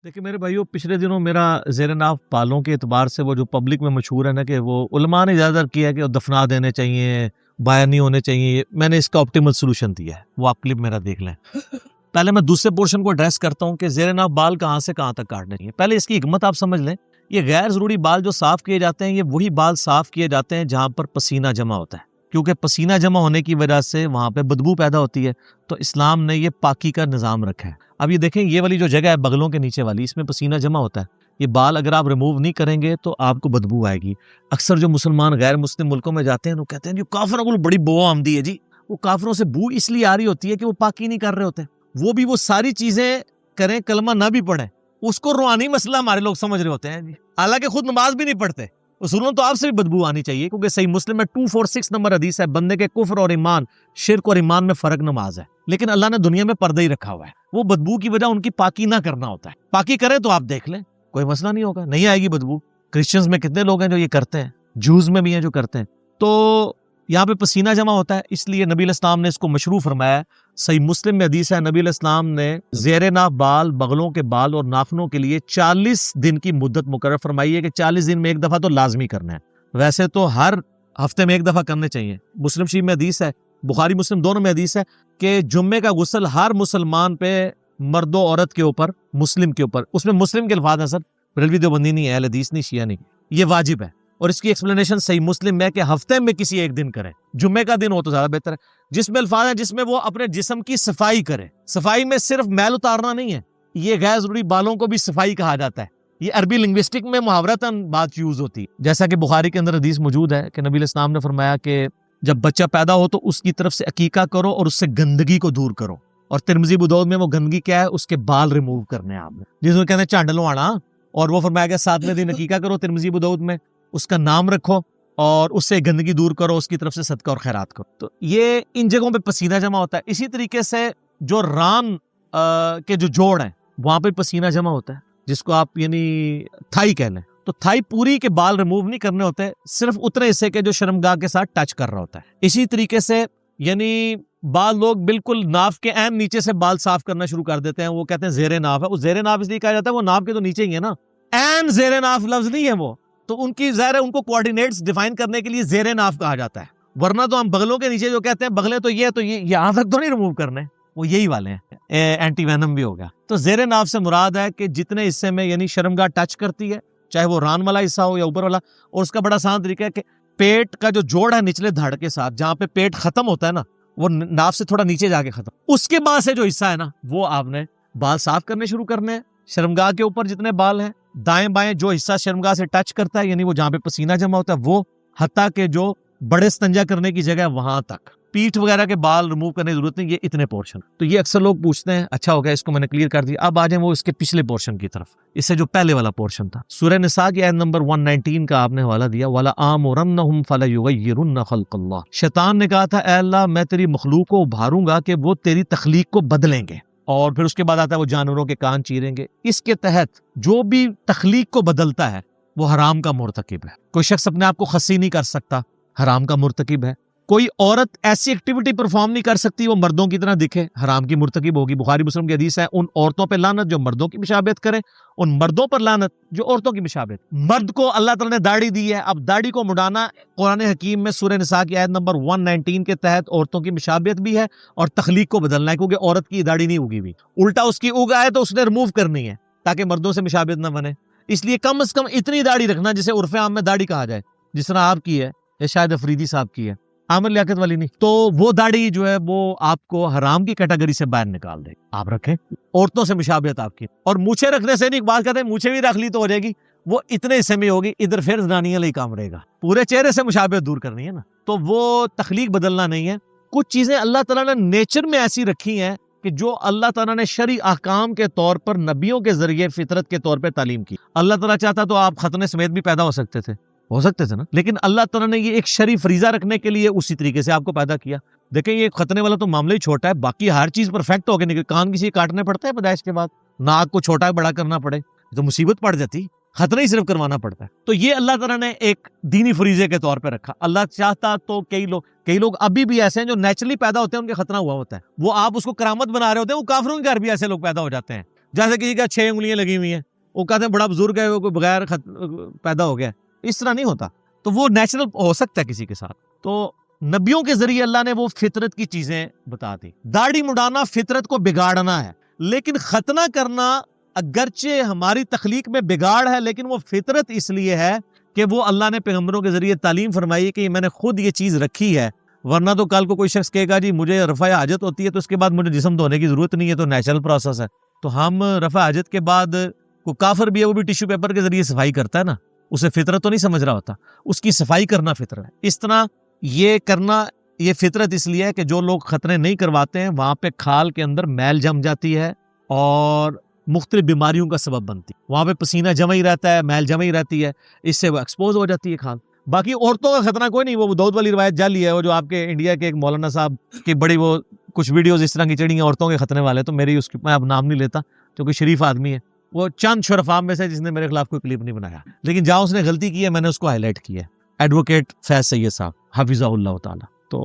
देखिए मेरे भाइयों, पिछले दिनों मेरा ज़ेर-ए-नाफ़ बालों के एतबार से वो जो पब्लिक में मशहूर है ना कि वो उलमा ने ज़्यादातर किया कि वो दफना देने चाहिए, बाया नहीं होने चाहिए। मैंने इसका ऑप्टिमल सॉल्यूशन दिया है, वो आप क्लिप मेरा देख लें। पहले मैं दूसरे पोर्शन को एड्रेस करता हूँ कि ज़ेर-ए-नाफ़ बाल कहाँ से कहाँ तक काटने चाहिए। पहले इसकी हिकमत आप समझ लें। ये गैर ज़रूरी बाल जो साफ़ किए जाते हैं, ये वही बाल साफ़ किए जाते हैं जहाँ पर पसीना जमा होता है, क्योंकि पसीना जमा होने की वजह से वहाँ पे बदबू पैदा होती है। तो इस्लाम ने ये पाकी का निज़ाम रखा है। अब ये देखें, ये वाली जो जगह है बगलों के नीचे वाली, इसमें पसीना जमा होता है। ये बाल अगर आप रिमूव नहीं करेंगे तो आपको बदबू आएगी। अक्सर जो मुसलमान गैर मुस्लिम मुल्कों में जाते हैं वो कहते हैं जो काफिरों को बड़ी बो आमदी है जी। वो काफिरों से बू इसलिए आ रही होती है कि वो पाकी नहीं कर रहे होते। वो भी वो सारी चीजें करें, कलमा ना भी पढ़े, उसको रूहानी मसला हमारे लोग समझ रहे होते हैं जी। हालांकि खुद नमाज भी नहीं पढ़ते। उसूलन तो आपसे भी बदबू आनी चाहिए, क्योंकि सही मुस्लिम में 246 नंबर हदीस है, बंदे के कुफ्र और ईमान, शिर्क और ईमान में फर्क नमाज है। लेकिन अल्लाह ने दुनिया में पर्दा ही रखा हुआ है। वो बदबू की वजह उनकी पाकी ना करना होता है। पाकी करें तो आप देख लें, कोई मसला नहीं होगा, नहीं आएगी बदबू। क्रिश्चियंस में कितने लोग हैं जो ये करते हैं, जूस में भी हैं जो करते हैं। तो यहाँ पे पसीना जमा होता है, इसलिए नबी इस्लाम ने इसको मशरू फरमाया। सही मुस्लिम में हदीस है, नबी इस्लाम ने ज़ेर-ए-नाफ़ बाल, बगलों के बाल और नाखूनों के लिए 40 दिन की मुद्दत मुकर्रर फरमाई है कि 40 दिन में एक दफा तो लाजमी करना है। वैसे तो हर हफ्ते में एक दफा करने चाहिए। मुस्लिम शरीफ में हदीस है, बुखारी मुस्लिम दोनों में हदीस है कि जुम्मे का गुस्ल हर मुसलमान पे, मर्दो औरत के ऊपर, मुस्लिम के ऊपर, उसमें मुस्लिम के अल्फाज है सर, बरेलवी देवबंदी नहीं है, अहले हदीस नहीं, शिया नहीं, ये वाजिब है। और इसकी एक्सप्लेनेशन सही मुस्लिम में कि हफ्ते में किसी एक दिन करें, जुम्मे का दिन हो तो ज्यादा बेहतर है, जिसमें अल्फाज है जिसमें वो अपने जिस्म की सफाई करे। सफाई में सिर्फ मैल उतारना नहीं है, ये गैर जरूरी बालों को भी सफाई कहा जाता है। ये अरबी लिंग्विस्टिक में मुहावरतन बात यूज होती है। जैसा कि बुखारी के अंदर हदीस मौजूद है कि नबी इस्लाम ने फरमाया कि जब बच्चा पैदा हो तो उसकी तरफ से अकीका करो और उससे गंदगी को दूर करो। और तिरमिज़ी अबू दाऊद में वो गंदगी क्या है, उसके बाल रिमूव करने हैं आपने, जिसमें कहते हैं चांड लवाना। और वो फरमाया गया 7वें दिन अकीका करो, तिरमिज़ी अबू दाऊद में, उसका नाम रखो और उससे गंदगी दूर करो, उसकी तरफ से सदका और खैरात करो। तो ये इन जगहों पे पसीना जमा होता है। इसी तरीके से जो रान के जो जोड़ हैं वहां पे पसीना जमा होता है, जिसको आप यानी थाई कह लें। तो थाई पूरी के बाल रिमूव नहीं करने होते, सिर्फ उतने हिस्से के जो शर्मगाह के साथ टच कर रहा होता है। इसी तरीके से यानी बाल लोग बिल्कुल नाफ के ऐन नीचे से बाल साफ करना शुरू कर देते हैं। वो कहते हैं ज़ेरे नाफ है। वो ज़ेरे नाफ इसलिए कहा जाता है, वो नाफ के तो नीचे ही है ना, ऐन ज़ेरे नाफ लफ्ज नहीं है वो। तो उनकी ज़ाहिर है उनको कोऑर्डिनेट्स डिफाइन करने के लिए ज़ेरे नाफ कहा जाता है। वरना तो हम बगलों के नीचे जो कहते हैं बगले तो ये यहाँ तक तो नहीं रिमूव करने, वो यही वाले हैं। एंटी वेनम भी हो गया। तो ज़ेरे नाफ से मुराद है कि जितने हिस्से में यानी शर्मगाह टच करती है, चाहे वो रान वाला हिस्सा हो या ऊपर वाला। और उसका बड़ा आसान तरीका है कि पेट का जो जोड़ है निचले धड़ के साथ, जहां पे पेट खत्म होता है ना, वो नाफ से थोड़ा नीचे जाके खत्म, उसके बाद से जो हिस्सा है ना, वो आपने बाल साफ करने शुरू करने हैं। शर्मगाह के ऊपर जितने बाल हैं, दाएं बाएं जो हिस्सा शर्मगाह से टच करता है, यानी वो जहां पे पसीना जमा होता है, वो हत्ता के जो बड़े स्तंजा करने की जगह वहां तक, पीठ वगैरह के बाल रिमूव करने की जरूरत नहीं, ये इतने पोर्शन। तो ये अक्सर लोग पूछते हैं, अच्छा हो गया इसको मैंने क्लियर कर दिया। अब आ जाए वो इसके पिछले पोर्शन की तरफ, इससे जो पहले वाला पोर्शन था। सूरह निसा की आयत नंबर 119 का आपने हवाला दिया, वाला आमुरन्नहुम फलयुगय्यिरुन्न खल्क़ल्लाह। शैतान ने कहा था, ऐ अल्लाह मैं तेरी मखलूक को उभारूंगा कि वो तेरी तख्लीक को बदलेंगे। और फिर उसके बाद आता है वो जानवरों के कान चीरेंगे। इसके तहत जो भी तख्लीक को बदलता है वो हराम का मुर्तकिब है। कोई शख्स अपने आप को खसी नहीं कर सकता, हराम का मुर्तकिब है। कोई औरत ऐसी एक्टिविटी परफॉर्म नहीं कर सकती वो मर्दों की तरह दिखे, हराम की मुर्तकिब होगी। बुखारी मुस्लिम की हदीस है, उन औरतों पर लानत जो मर्दों की मुशाबहत करें, उन मर्दों पर लानत जो औरतों की मुशाबहत। मर्द को अल्लाह ताला ने दाढ़ी दी है, अब दाढ़ी को मुड़ाना कुरान हकीम में सूरह निसा की आयत नंबर 119 के तहत औरतों की मुशाबहत भी है और तख्लीक को बदलना है, क्योंकि औरत की दाढ़ी नहीं उगी हुई, उल्टा उसकी उगा है तो उसने रिमूव करनी है ताकि मर्दों से मुशाबहत न बने। इसलिए कम से कम इतनी दाढ़ी रखना जिसे उर्फे आम में दाढ़ी कहा जाए, जिस तरह आपकी है या शायद अफरीदी साहब की है, आमिर लियाकत वाली नहीं। तो वो दाढ़ी जो है वो आपको हराम की कैटेगरी से बाहर निकाल दे। आप रखें, औरतों से मुशाबहत आपकी। और मूछे रखने से नहीं, बात कहते हैं मूछे भी रख ली तो हो जाएगी, वो इतने हिस्से में होगी, इधर फिर जनानियां लिए काम रहेगा। पूरे चेहरे से मुशाबहत दूर करनी है ना, तो वो तख्लीक बदलना नहीं है। कुछ चीजें अल्लाह ताला ने नेचर में ऐसी रखी हैं कि जो अल्लाह ताला ने शरी अहकाम के तौर पर नबियों के जरिए फितरत के तौर पर तालीम की। अल्लाह ताला चाहता तो आप खतने समेत भी पैदा हो सकते थे ना, लेकिन अल्लाह ताला ने ये एक शरी फरीजा रखने के लिए उसी तरीके से आपको पैदा किया। देखें ये खतने वाला तो मामला ही छोटा है, बाकी हर चीज परफेक्ट हो गई। निकल कान किसी काटने पड़ता है पैदाइश के बाद, नाक को छोटा बड़ा करना पड़े तो मुसीबत पड़ जाती, खतरा ही सिर्फ करवाना पड़ता है। तो ये अल्लाह ताला ने एक दीनी फरीजे के तौर पे रखा। अल्लाह चाहता तो कई लोग अभी भी ऐसे हैं जो नेचुरली पैदा होते हैं, उनके खतरा हुआ होता है, वो आप उसको करामत बना रहे होते हैं, वो काफिरों के घर भी ऐसे लोग पैदा हो जाते हैं। जैसे किसी का 6 उंगलियां लगी हुई हैं, वो कहते हैं बड़ा बुजुर्ग है, वो कोई बगैर पैदा हो गया। इस तरह नहीं होता। तो वो नेचुरल हो सकता है किसी के साथ। तो नबियों के जरिए अल्लाह ने वो फितरत की चीजें बता दी। दाढ़ी मुड़ाना फितरत को बिगाड़ना है, लेकिन खतना करना अगरचे हमारी तखलीक में बिगाड़ है, लेकिन वो फितरत इसलिए है कि वो अल्लाह ने पैगंबरों के जरिए तालीम फरमाई है कि मैंने खुद ये चीज रखी है। वरना तो कल को कोई शख्स कहेगा जी मुझे रफ़ा हाजत होती है तो उसके बाद मुझे जिस्म धोने की जरूरत नहीं है, तो नेचुरल प्रोसेस है। तो हम रफ़ा हाजत के बाद, को काफिर भी है वो भी टिश्यू पेपर के जरिए सफाई करता है ना, उसे फितरत तो नहीं समझ रहा होता, उसकी सफाई करना फितरत है। इस तरह ये करना, ये फितरत इसलिए है कि जो लोग खतरे नहीं करवाते हैं वहां पे खाल के अंदर मैल जम जाती है और मुख्तलिफ बीमारियों का सबब बनती है। वहां पे पसीना जमा ही रहता है, मैल जमा ही रहती है, इससे वो एक्सपोज हो जाती है खाल। बाकी औरतों का खतरा कोई नहीं, वो दाऊद वाली रिवायत जाली है, वो जो आपके इंडिया के एक मौलाना साहब की बड़ी वो कुछ वीडियोस इस तरह की चढ़ी हैं औरतों के खतरे वाले, तो मेरी उसकी मैं अब नाम नहीं लेता क्योंकि शरीफ आदमी है, वो चंद शुरफा में से जिसने मेरे खिलाफ कोई क्लिप नहीं बनाया, लेकिन जहां उसने गलती की है मैंने उसको हाईलाइट किया है। एडवोकेट फैज सैयद साहब हफिज़हुल्लाह ताला। तो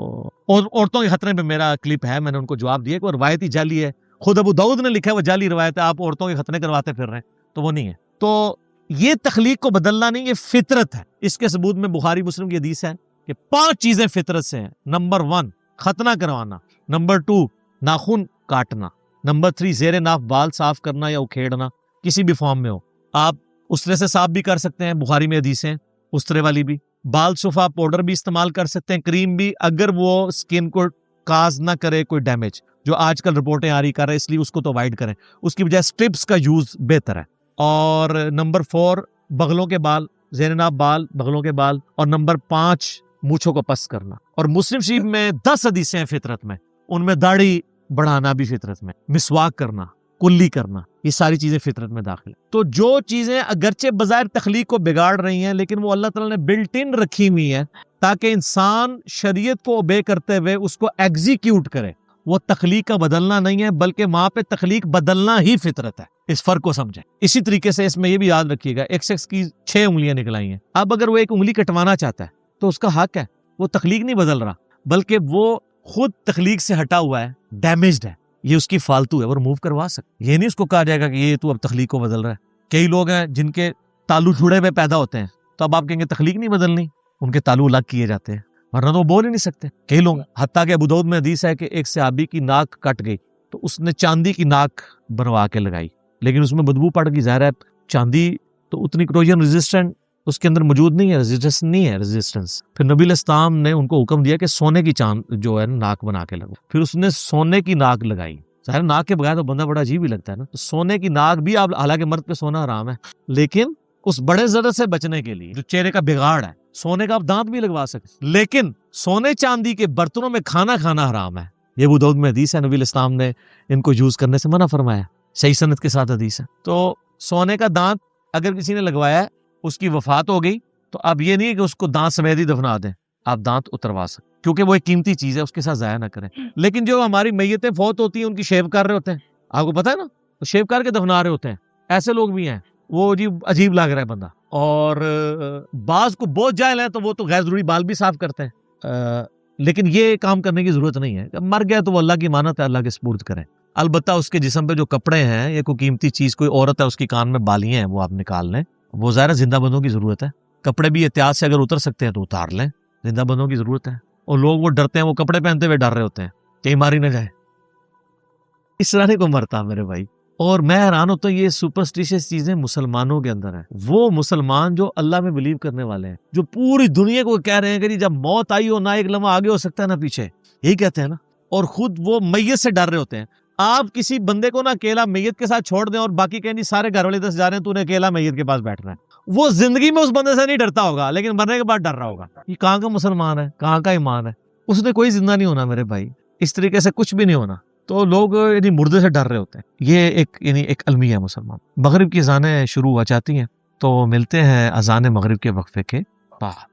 औरतों के खतरे पे मेरा क्लिप है, मैंने उनको जवाब दिया कि वो रवायत ही जाली है। खुद अबू दाऊद ने लिखा है वो जाली रवायत है, आप औरतों के खतरे करवाते फिर रहे हैं, तो वो नहीं है। तो ये तखलीक को बदलना नहीं, ये फितरत है। इसके सबूत में बुखारी मुस्लिम की हदीस है कि 5 चीजें फितरत से हैं। नंबर 1 खतना करवाना, नंबर 2 नाखून काटना, नंबर 3 ज़ेरे नाफ बाल साफ करना या उखेड़ना किसी भी फॉर्म में हो। आप उस तरह से साफ भी कर सकते हैं, बुखारी में हदीस है उस तरह वाली भी। बाल सुफा पाउडर भी इस्तेमाल कर सकते हैं, क्रीम भी, अगर वो स्किन को काज ना करे कोई डैमेज, जो आजकल रिपोर्टें आ रही कर रहे हैं, इसलिए उसको तो अवॉइड करें। उसकी बजाय स्ट्रिप्स का यूज बेहतर है। और नंबर 4 बगलों के बाल, ज़ेरे-नाफ बाल, बगलों के बाल। और नंबर 5 मूछों को पस करना। और मुस्लिम शरीफ में 10 हदीसें हैं फितरत में, उनमें दाढ़ी बढ़ाना भी फितरत में, मिसवाक करना, कुल्ली करना, ये सारी चीजें फितरत में दाखिल। तो जो चीजें अगरचे बजाय तखलीक को बिगाड़ रही हैं, लेकिन वो अल्लाह ताला ने बिल्ट इन रखी हुई है ताकि इंसान शरीयत को ओबे करते हुए उसको एग्जीक्यूट करे। वो तखलीक का बदलना नहीं है, बल्कि वहां पे तखलीक बदलना ही फितरत है। इस फर्क को समझें। इसी तरीके से इसमें यह भी याद रखिएगा, एक शख्स की 6 उंगलियां निकल आई हैं, अब अगर वो एक उंगली कटवाना चाहता है तो उसका हक है, वो तखलीक नहीं बदल रहा, बल्कि वो खुद तखलीक से हटा हुआ है, डैमेज्ड है, ये उसकी फालतू है, वो रिमूव करवा सकते। ये नहीं उसको कहा जाएगा कि ये तू अब तखलीक को बदल रहा है। कई लोग हैं जिनके तालु जुड़े हुए पैदा होते हैं, तो अब आप कहेंगे तखलीक नहीं बदलनी, उनके तालु अलग किए जाते हैं, वरना तो वो बोल ही नहीं सकते। कई लोग, हत्ता के अबू दाऊद में हदीस है कि एक सहाबी की नाक कट गई तो उसने चांदी की नाक बनवा के लगाई, लेकिन उसमें बदबू पड़ गई। ज़ाहिर है चांदी तो उतनी क्रोजन रेजिस्टेंट उसके अंदर मौजूद नहीं है, रेजिस्टेंस नहीं है, रेजिस्टेंस। फिर नबी इस्लाम ने उनको हुक्म दिया कि सोने की चांद जो है नाक बना के लगो। फिर उसने सोने की नाक लगाई। ज़ाहिर नाक के बगैर तो बंदा बड़ा अजीब ही लगता है ना। तो सोने की नाक भी, आप हालांकि मर्द पे सोना हराम है, लेकिन उस बड़े जरूरत से बचने के लिए जो चेहरे का बिगाड़ है, सोने का आप दांत भी लगवा सकते, लेकिन सोने चांदी के बर्तनों में खाना खाना हराम है। ये अबू दाऊद में हदीस है, नबी इस्लाम ने इनको यूज करने से मना फरमाया, सही सनद के साथ हदीस है। तो सोने का दांत अगर किसी ने लगवाया, उसकी वफात हो गई, तो अब ये नहीं है कि उसको दांत समेत ही दफना दें, आप दांत उतरवा सकते, क्योंकि वो एक कीमती चीज है, उसके साथ जाया ना करें। लेकिन जो हमारी मैयतें फौत होती हैं, उनकी शेव कर रहे होते हैं, आपको पता है ना, तो शेव करके दफना रहे होते हैं, ऐसे लोग भी हैं। वो जी अजीब लग रहा है बंदा। और बाज को बहुत जाहिल है तो वो तो गैर जरूरी बाल भी साफ करते हैं, लेकिन ये काम करने की जरूरत नहीं है। जब मर गया तो वो अल्लाह की मानत है, अल्लाह के सुपुर्द करें। अलबत्ता उसके जिस्म पे जो कपड़े हैं, ये कोई कीमती चीज, कोई औरत है उसकी कान में बालियां हैं, वो आप निकाल लें, वो ज़ाहिर जिंदा बंदों की जरूरत है। कपड़े भी एहतियात से अगर उतर सकते हैं तो उतार लें, जिंदा बंदों की जरूरत है। और लोग वो डरते हैं, वो कपड़े पहनते हुए डर रहे होते हैं कहीं मारी ना जाए। इस तरह को मरता मेरे भाई। और मैं हैरान होता हूँ, ये सुपरस्टिशियस चीजें मुसलमानों के अंदर है। वो मुसलमान जो अल्लाह में बिलीव करने वाले हैं, जो पूरी दुनिया को कह रहे हैं कि जी जब मौत आई हो ना एक लम्हा आगे हो सकता है ना पीछे, यही कहते हैं ना। और खुद वो मैयत से डर रहे होते हैं। आप किसी बंदे को ना अकेला मैयत के साथ छोड़ दें और बाकी कहें जी सारे घर वाले 10 जा रहे हैं, तूने अकेला मैयत के पास बैठना है, वो जिंदगी में उस बंदे से नहीं डरता होगा, लेकिन मरने के बाद डर रहा होगा। ये कहाँ का मुसलमान है, कहाँ का ईमान है? उसने कोई जिंदा नहीं होना मेरे भाई, इस तरीके से कुछ भी नहीं होना। तो लोग यानी मुर्दे से डर रहे होते हैं। ये एक अलमिया है मुसलमान। मगरिब की अज़ानें शुरू हो जाती हैं, तो मिलते हैं अज़ान मगरिब के वक्फे के बाद।